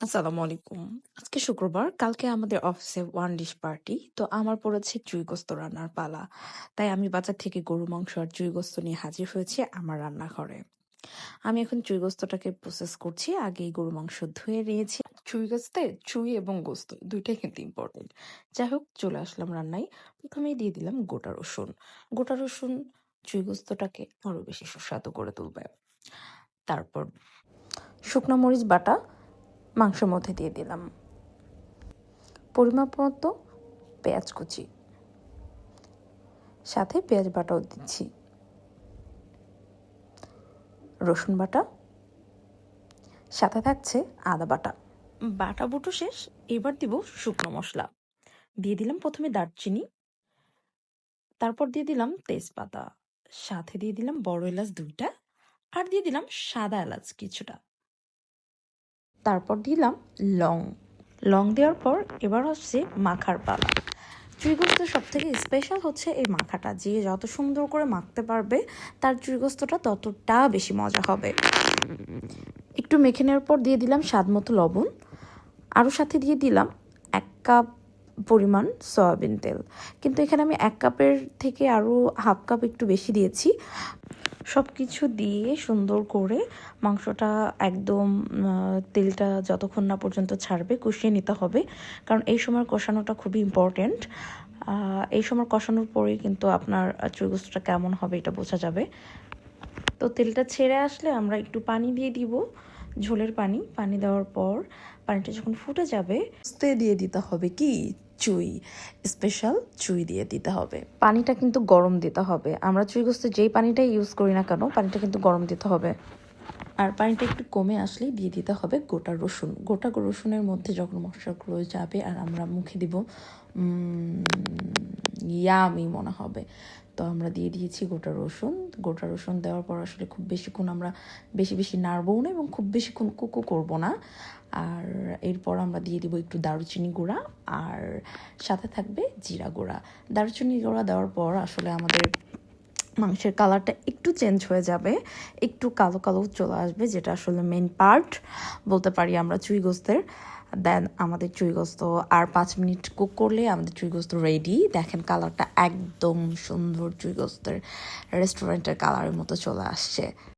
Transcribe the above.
আসসালামু আলাইকুম। আজকে শুক্রবার, কালকে আমাদের অফিসে ওয়ান ডিশ পার্টি। তো আমার পড়েছে চুই গোস্ত রান্নার পালা। তাই আমি বাজার থেকে গরু মাংস আর চুই গোস্ত নিয়ে হাজির হয়েছি আমার রান্নাঘরে। আমি এখন চুই গোস্তটাকে প্রসেস করছি। আগেই গরু মাংস ধুয়ে নিয়েছি। চুই গোস্তে চুই এবং গোস্ত দুইটাই কিন্তু ইম্পর্টেন্ট। যাই হোক, চলে আসলাম রান্নায়। প্রথমেই দিয়ে দিলাম গোটা রসুন। গোটা রসুন চুই গোস্তটাকে আরো বেশি সুস্বাদু করে তুলবে। তারপর শুকনো মরিচ বাটা মাংসের মধ্যে দিয়ে দিলাম। পরিমাপ মতো পেঁয়াজ কুচি, সাথে পেঁয়াজ বাটাও দিচ্ছি, রসুন বাটা, সাথে থাকছে আদা বাটা। বাটা বুটো শেষ। এবার দিব শুকনো মশলা। দিয়ে দিলাম প্রথমে দারচিনি, তারপর দিয়ে দিলাম তেজপাতা, সাথে দিয়ে দিলাম বড় এলাচ দুইটা, আর দিয়ে দিলাম সাদা এলাচ কিছুটা। তারপর দিলাম লং। লং দেওয়ার পর এবার হচ্ছে মাখার পালা। চুই গোস্তের সব থেকে স্পেশাল হচ্ছে এই মাখাটা। যে যত সুন্দর করে মাখতে পারবে তার চুই গোস্তটা ততটা বেশি মজা হবে। একটু মেখে নেওয়ার পর দিয়ে দিলাম স্বাদ মতো লবণ, আরও সাথে দিয়ে দিলাম 1 কাপ পরিমাণ সয়াবিন তেল। কিন্তু এখানে আমি 1 কাপের থেকে আরও হাফ কাপ একটু বেশি দিয়েছি। সব কিছু দিয়ে সুন্দর করে মাংসটা একদম তেলটা যতক্ষণ না পর্যন্ত ছাড়বে কষিয়ে নিতে হবে, কারণ এই সময় কষানোটা খুবই ইম্পর্ট্যান্ট। এই সময় কষানোর পরেই কিন্তু আপনার চুই গোস্তটা কেমন হবে এটা বোঝা যাবে। তো তেলটা ছেড়ে আসলে আমরা একটু পানি দিয়ে দিব, ঝোলের পানি। পানি দেওয়ার পর পানিটা যখন ফুটে যাবে দিয়ে দিতে হবে কি চুই, স্পেশাল চুই দিয়ে দিতে হবে। পানিটা কিন্তু গরম দিতে হবে। আমরা চুই গোস্তে যেই পানিটাই ইউজ করি না কেন, পানিটা কিন্তু গরম দিতে হবে। আর পানিটা একটু কমে আসলেই দিয়ে দিতে হবে গোটা রসুন। গোটা রসুনের মধ্যে যখন মশলাগুলো যাবে আর আমরা মুখে দিব, ইয়ামি মনে হবে। তো আমরা দিয়ে দিয়েছি গোটা রসুন। গোটা রসুন দেওয়ার পর আসলে খুব বেশিক্ষণ আমরা বেশি নাড়বও না এবং খুব বেশিক্ষণ কুকও করবো না। আর এরপর আমরা দিয়ে দিব একটু দারুচিনি গুঁড়া, আর সাথে থাকবে জিরা গুঁড়া। দারুচিনি গুঁড়া দেওয়ার পর আসলে আমাদের মাংসের কালারটা একটু চেঞ্জ হয়ে যাবে, একটু কালো কালো চলে আসবে, যেটা আসলে মেন পার্ট বলতে পারি আমরা চুই গোস্তের। দেন আমাদের চুই গোস্ত আর 5 মিনিট কুক করলে আমাদের চুই গোস্ত রেডি। দেখেন কালারটা একদম সুন্দর, চুই গোস্তের রেস্টুরেন্টের কালারের মতো চলে আসছে।